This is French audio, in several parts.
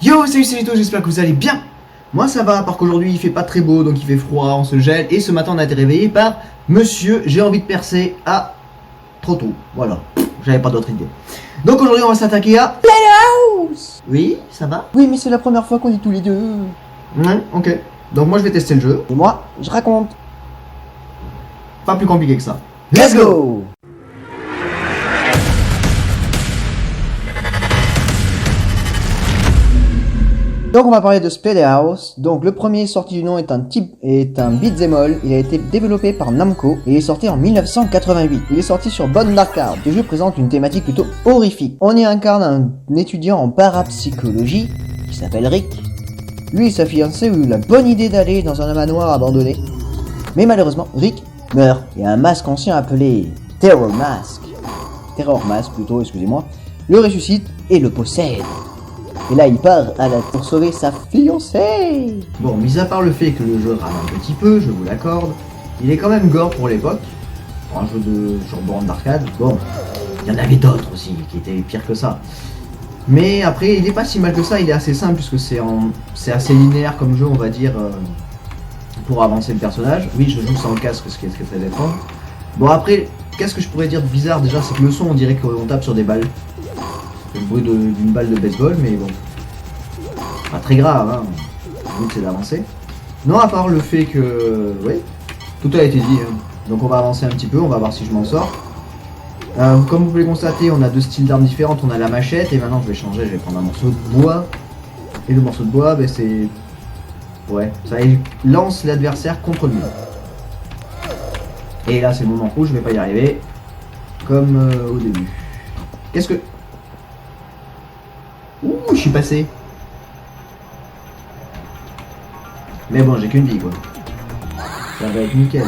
Yo, salut tous, j'espère que vous allez bien. Moi ça va, parce qu'aujourd'hui il fait pas très beau, donc il fait froid, on se gèle. Et ce matin on a été réveillé par Monsieur, j'ai envie de percer à trop tôt. Voilà, j'avais pas d'autre idée. Donc aujourd'hui on va s'attaquer à Playhouse. Oui, ça va? Oui, mais c'est la première fois qu'on est tous les deux. Ouais, ok. Donc moi je vais tester le jeu. Et moi, je raconte. Pas plus compliqué que ça. Let's go. Donc on va parler de Splatterhouse. Donc le premier sorti du nom est un beat'em all. Il a été développé par Namco et il est sorti en 1988. Il est sorti sur Bonne Arcade. Ce jeu présente une thématique plutôt horrifique. On y incarne un étudiant en parapsychologie qui s'appelle Rick. Lui et sa fiancée ont eu la bonne idée d'aller dans un manoir abandonné. Mais malheureusement, Rick meurt et un masque ancien appelé Terror Mask, excusez-moi, le ressuscite et le possède. Et là, il part pour sauver sa fiancée. Bon, mis à part le fait que le jeu rame un petit peu, je vous l'accorde, il est quand même gore pour l'époque. Pour un jeu de genre borne d'arcade, bon, il y en avait d'autres aussi qui étaient pires que ça. Mais après, il est pas si mal que ça, il est assez simple puisque c'est assez linéaire comme jeu, on va dire, pour avancer le personnage. Oui, je joue sans casque, ce qui est très étrange. Bon, après, qu'est-ce que je pourrais dire de bizarre déjà, c'est que le son, on dirait qu'on tape sur des balles. C'est le bruit d'une balle de baseball, mais bon, pas très grave, hein. Le but c'est d'avancer. Non, à part le fait que, oui, tout a été dit, hein. Donc on va avancer un petit peu, on va voir si je m'en sors. Comme vous pouvez le constater, on a deux styles d'armes différentes, on a la machette, et maintenant je vais changer, je vais prendre un morceau de bois. Et le morceau de bois, ben c'est... Ouais, ça lance l'adversaire contre lui. Et là c'est le moment où je vais pas y arriver, comme au début. Qu'est-ce que... Ouh, je suis passé. Mais bon, j'ai qu'une vie, quoi. Ça va être nickel.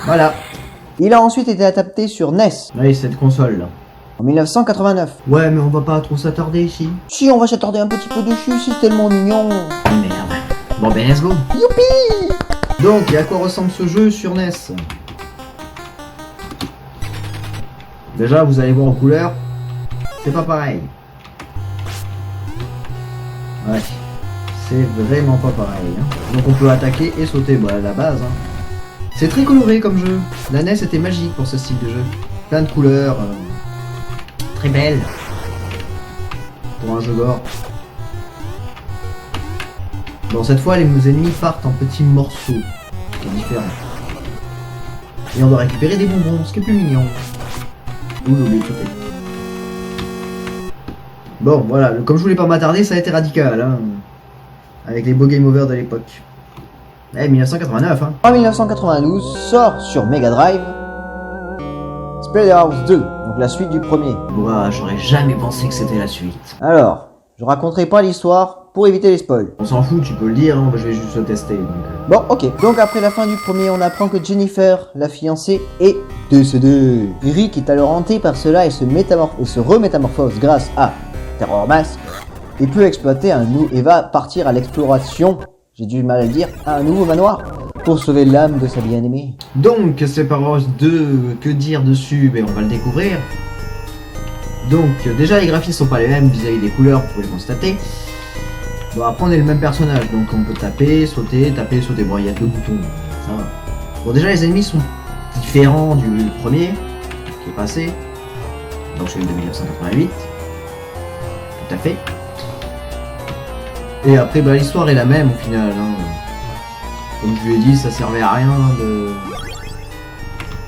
Voilà. Il a ensuite été adapté sur NES Oui, cette console là. en 1989. Ouais, mais on va pas trop s'attarder ici. Si, on va s'attarder un petit peu dessus, c'est tellement mignon. Merde. Bon, ben let's go. Youpi! Donc, et à quoi ressemble ce jeu sur NES? Déjà, vous allez voir en couleur, c'est pas pareil. Ouais, c'est vraiment pas pareil, hein. Donc on peut attaquer et sauter, bah à la base, hein. C'est très coloré comme jeu. La NES était magique pour ce style de jeu. Plein de couleurs, très belle pour un jeu gore. Bon, cette fois, les ennemis partent en petits morceaux, ce qui est différent. Et on doit récupérer des bonbons, ce qui est plus mignon. Ouh, j'ai oublié de sauter. Bon, voilà, comme je voulais pas m'attarder, ça a été radical, hein. Avec les beaux game over de l'époque. Eh, 1989, hein. En 1992, sort sur Mega Drive Splatterhouse 2, donc la suite du premier. Ouah, j'aurais jamais pensé que c'était la suite. Alors, je raconterai pas l'histoire pour éviter les spoils. On s'en fout, tu peux le dire, hein, je vais juste le tester. Donc... Bon, ok. Donc après la fin du premier, on apprend que Jennifer, la fiancée, est décédée. Rick est alors hanté par cela et se remétamorphose grâce à Terror Mask et peut exploiter et va partir à l'exploration, j'ai du mal à le dire, à un nouveau manoir pour sauver l'âme de sa bien-aimée. Donc, Splatterhouse 2, que dire dessus? Ben, on va le découvrir. Donc, déjà, les graphismes sont pas les mêmes vis-à-vis des couleurs, vous pouvez le constater. Bon, après, on est le même personnage, donc on peut taper, sauter. Bon, il y a deux boutons, ça va. Bon, déjà, les ennemis sont différents du premier, qui est passé. Donc, celui de 1988. Tout à fait. Et après, bah, l'histoire est la même au final, hein. Comme je lui ai dit, ça servait à rien de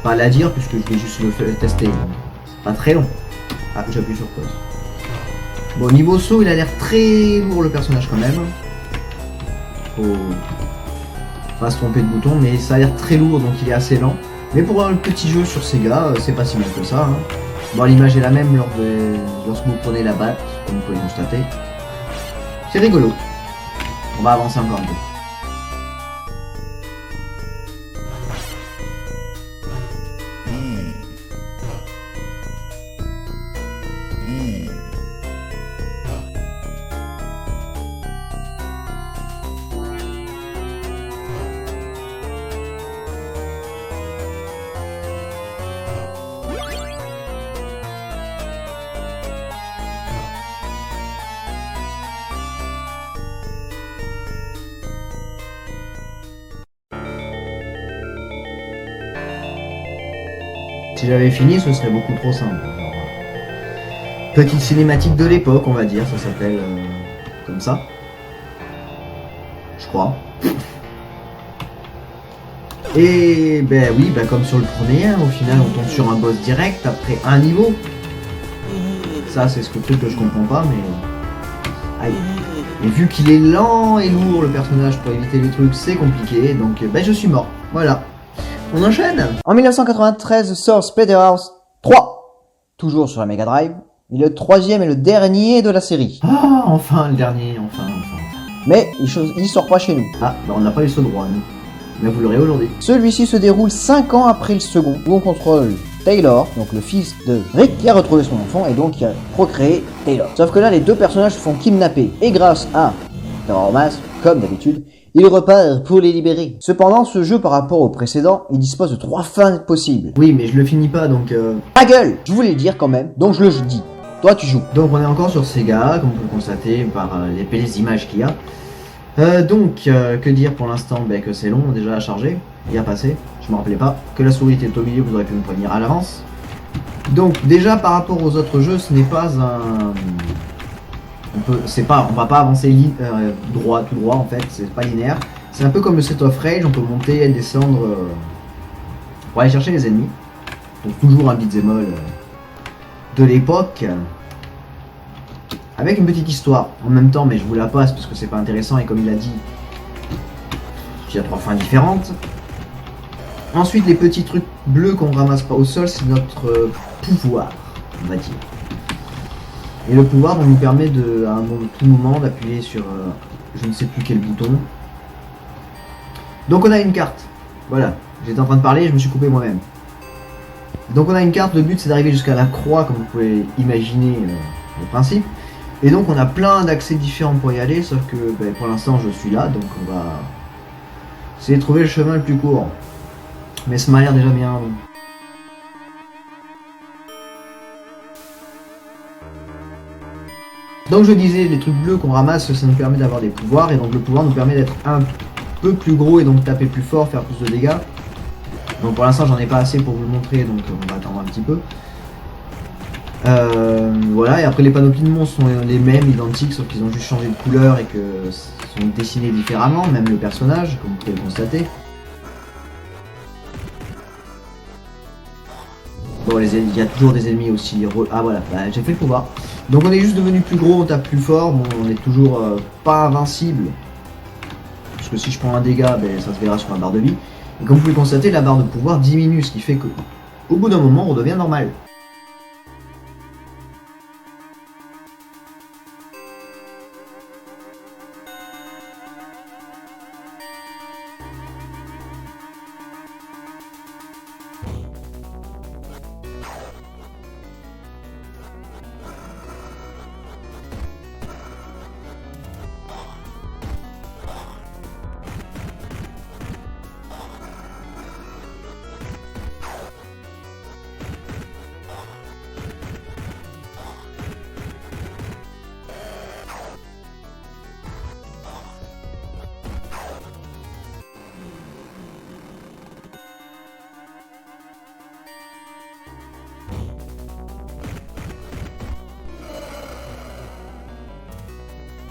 pas la dire puisque je vais juste le tester. Pas très long. Ah, j'appuie sur pause. Bon, niveau saut, il a l'air très lourd le personnage quand même. Faut pas se tromper de bouton, mais ça a l'air très lourd donc il est assez lent. Mais pour un petit jeu sur Sega, c'est pas si mal que ça, hein. Bon, l'image est la même lorsque vous prenez la batte, comme vous pouvez le constater. C'est rigolo. On va avancer encore un peu. Si j'avais fini, ce serait beaucoup trop simple. Alors, petite cinématique de l'époque, on va dire, ça s'appelle comme ça. Je crois. Et ben oui, ben comme sur le premier, hein, au final on tombe sur un boss direct après un niveau. Ça c'est ce truc que je comprends pas, mais... Aïe. Et vu qu'il est lent et lourd le personnage pour éviter les trucs, c'est compliqué, donc ben je suis mort. Voilà. On enchaîne. En 1993 sort Splatterhouse 3, toujours sur la Mega Drive. Il est le troisième et le dernier de la série. Ah, enfin le dernier, enfin. Mais il sort pas chez nous. Ah, ben on n'a pas eu ce droit, nous. Mais vous l'aurez aujourd'hui. Celui-ci se déroule 5 ans après le second, où on contrôle Taylor, donc le fils de Rick, qui a retrouvé son enfant et donc qui a procréé Taylor. Sauf que là, les deux personnages se font kidnapper, et grâce à Terror Mask, comme d'habitude, il repart pour les libérer. Cependant, ce jeu, par rapport au précédent, il dispose de 3 fins possibles. Oui, mais je le finis pas, donc... Ta gueule! Je voulais le dire quand même, donc je le dis. Toi, tu joues. Donc on est encore sur Sega, comme vous pouvez le constater par les belles images qu'il y a. Que dire pour l'instant, que c'est long déjà à charger et à passer. Je me rappelais pas que la souris était au milieu, vous aurez pu me prévenir à l'avance. Donc déjà par rapport aux autres jeux, ce n'est pas un... on va pas avancer tout droit en fait, c'est pas linéaire. C'est un peu comme le Set of Rage, on peut monter et descendre pour aller chercher les ennemis. Donc toujours un beat'em all de l'époque. Avec une petite histoire en même temps, mais je vous la passe parce que c'est pas intéressant et comme il a dit, il y a 3 fins différentes. Ensuite, les petits trucs bleus qu'on ramasse pas au sol, c'est notre pouvoir, on va dire. Et le pouvoir nous permet de, à tout moment d'appuyer sur je ne sais plus quel bouton. Donc on a une carte. Voilà, j'étais en train de parler et je me suis coupé moi-même. Donc on a une carte, le but c'est d'arriver jusqu'à la croix, comme vous pouvez imaginer le principe. Et donc on a plein d'accès différents pour y aller, sauf que pour l'instant je suis là, donc on va essayer de trouver le chemin le plus court. Mais ça m'a l'air déjà bien. Donc je disais, les trucs bleus qu'on ramasse, ça nous permet d'avoir des pouvoirs, et donc le pouvoir nous permet d'être un peu plus gros et donc taper plus fort, faire plus de dégâts. Donc pour l'instant j'en ai pas assez pour vous le montrer, donc on va attendre un petit peu. Voilà, et après les panoplies de monstres sont les mêmes, identiques, sauf qu'ils ont juste changé de couleur et que sont dessinés différemment, même le personnage, comme vous pouvez le constater. Bon, il y a toujours des ennemis aussi. Ah voilà, j'ai fait le pouvoir. Donc on est juste devenu plus gros, on tape plus fort, bon, on est toujours pas invincible. Parce que si je prends un dégât, ça se verra sur ma barre de vie. Et comme vous pouvez le constater, la barre de pouvoir diminue, ce qui fait que au bout d'un moment, on redevient normal.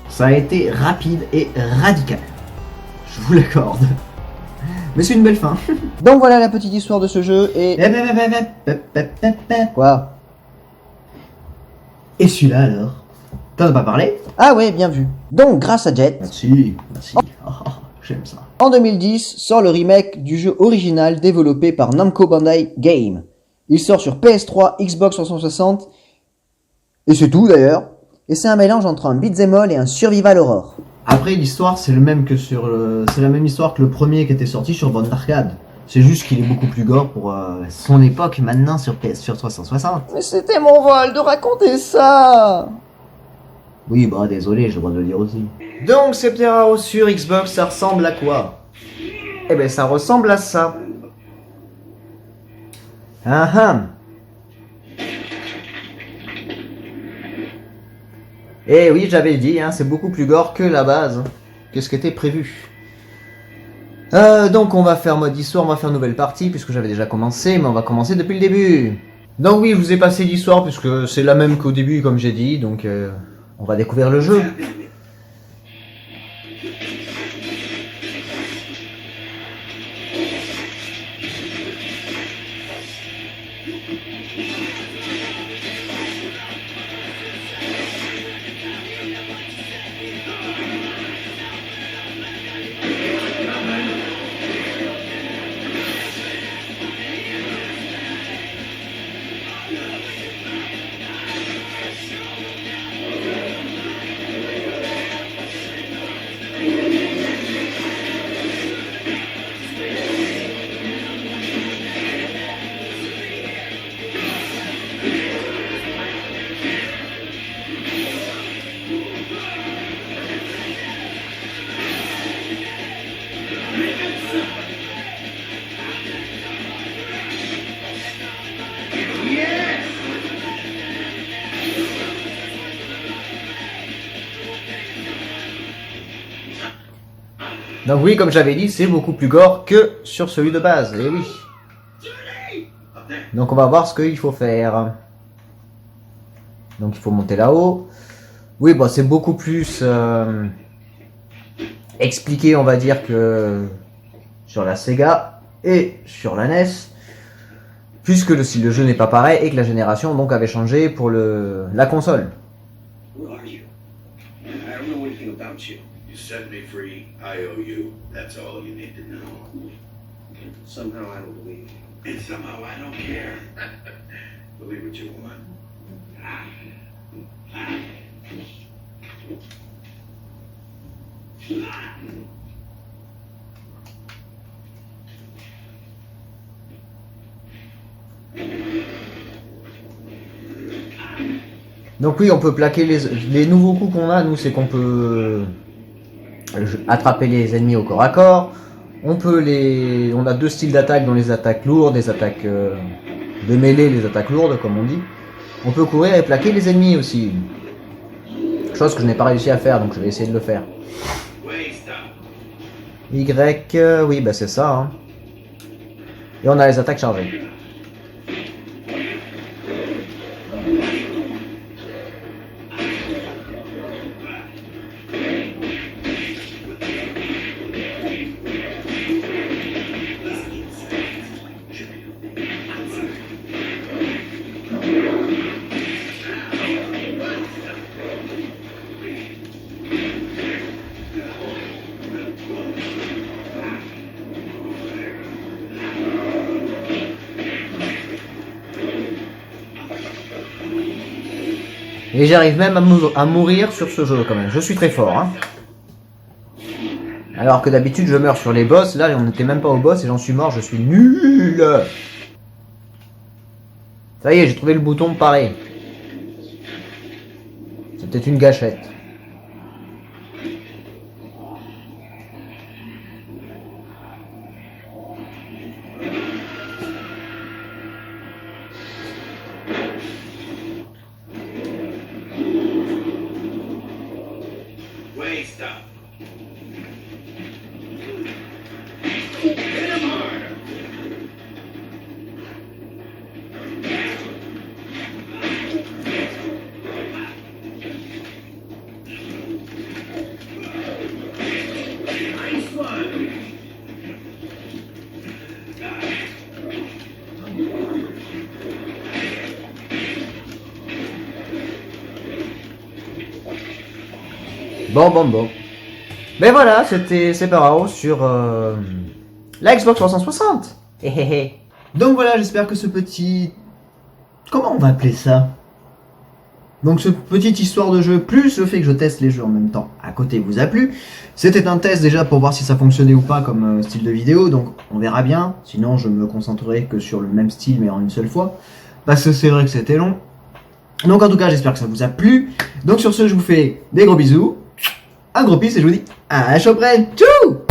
Ça a été rapide et radical. Je vous l'accorde. Mais c'est une belle fin. Donc voilà la petite histoire de ce jeu et... Quoi? Et celui-là alors? T'en as pas parlé? Ah ouais, bien vu. Donc grâce à Jet, Merci, merci. Oh, j'aime ça. en 2010 sort le remake du jeu original développé par Namco Bandai Game. Il sort sur PS3, Xbox 360, et c'est tout d'ailleurs. Et c'est un mélange entre un beat'em all et un survival horror. Après l'histoire c'est le même que sur c'est la même histoire que le premier qui était sorti sur bande d'arcade. C'est juste qu'il est beaucoup plus gore pour son époque maintenant sur PS sur 360. Mais c'était mon vol de raconter ça. Oui bah désolé, j'ai le droit de le dire aussi. Donc Splatterhouse sur Xbox, ça ressemble à quoi? Eh ben ça ressemble à ça. Ah ah. Eh oui, j'avais dit, hein, c'est beaucoup plus gore que la base, que ce qui était prévu. Donc on va faire mode histoire, on va faire nouvelle partie, puisque j'avais déjà commencé, mais on va commencer depuis le début. Donc oui, je vous ai passé l'histoire, puisque c'est la même qu'au début, comme j'ai dit, donc on va découvrir le jeu. Donc oui, comme j'avais dit, c'est beaucoup plus gore que sur celui de base, et oui. Donc on va voir ce qu'il faut faire. Donc il faut monter là-haut. Oui, bon, c'est beaucoup plus expliqué, on va dire, que sur la Sega et sur la NES. Puisque le style de jeu n'est pas pareil et que la génération donc avait changé pour la console. You set me free, I owe you. That's all you need to know. Somehow I don't believe you. And somehow I don't care. Believe what you want. Donc oui, on peut plaquer les nouveaux coups qu'on a, nous, c'est qu'on peut attraper les ennemis au corps à corps. On a deux styles d'attaque, dont les attaques lourdes, les attaques de mêlée, les attaques lourdes, comme on dit. On peut courir et plaquer les ennemis aussi. Chose que je n'ai pas réussi à faire, donc je vais essayer de le faire. Y, oui, bah c'est ça. Hein. Et on a les attaques chargées. Et j'arrive même à mourir sur ce jeu quand même. Je suis très fort. Hein. Alors que d'habitude je meurs sur les boss. Là on n'était même pas au boss et j'en suis mort. Je suis nul. Ça y est, j'ai trouvé le bouton pareil. C'est peut-être une gâchette. Bon. Mais voilà, c'était Super House sur la Xbox 360. Donc voilà, j'espère que ce petit... Comment on va appeler ça? Donc ce petite histoire de jeu, plus le fait que je teste les jeux en même temps à côté vous a plu. C'était un test déjà pour voir si ça fonctionnait ou pas comme style de vidéo, donc on verra bien. Sinon je me concentrerai que sur le même style mais en une seule fois. Parce que c'est vrai que c'était long. Donc en tout cas j'espère que ça vous a plu. Donc sur ce je vous fais des gros bisous. Un gros peace et je vous dis à la prochaine. Tchou!